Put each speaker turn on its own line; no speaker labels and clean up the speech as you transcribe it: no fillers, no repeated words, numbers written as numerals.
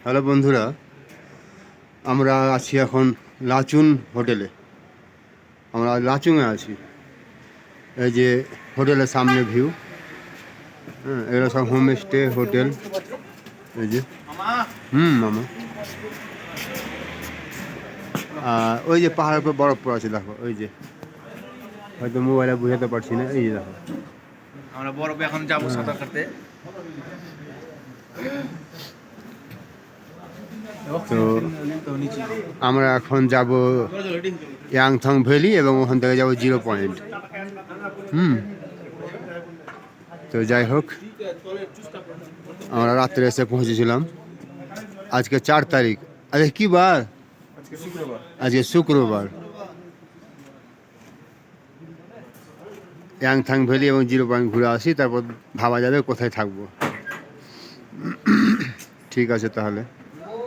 Hello বন্ধুরা, আমরা আছি এখন লাচুং হোটেলে। আমরা লাচুংয়ে আছি। এই যে হোটেলের সামনে ভিউ। হ্যাঁ, এগুলো সব হোমস্টে হোটেল। এই যে মামা। আর ওই যে পাহাড়ের উপর বরফ পড়ে আছে, দেখো। ওই যে হয়তো মোবাইলে বুঝাতে পারছি না। এই যে দেখো,
আমরা বরফে এখন যাবো সাঁতার কাটতে।
তো আমরা এখন যাব ইয়াংথং ভ্যালি এবং ওখান থেকে যাব 0 পয়েন্ট। তো যাই হোক, আমরা রাত্রে এসে পৌঁছেছিলাম। আজকে 4 তারিখ। আজকে কি বার? আজকে শুক্রবার। ইয়াংথং ভ্যালি এবং 0 পয়েন্ট ঘুরে আসি, তারপর ভাবা যাবে কোথায় থাকবো। ঠিক আছে তাহলে।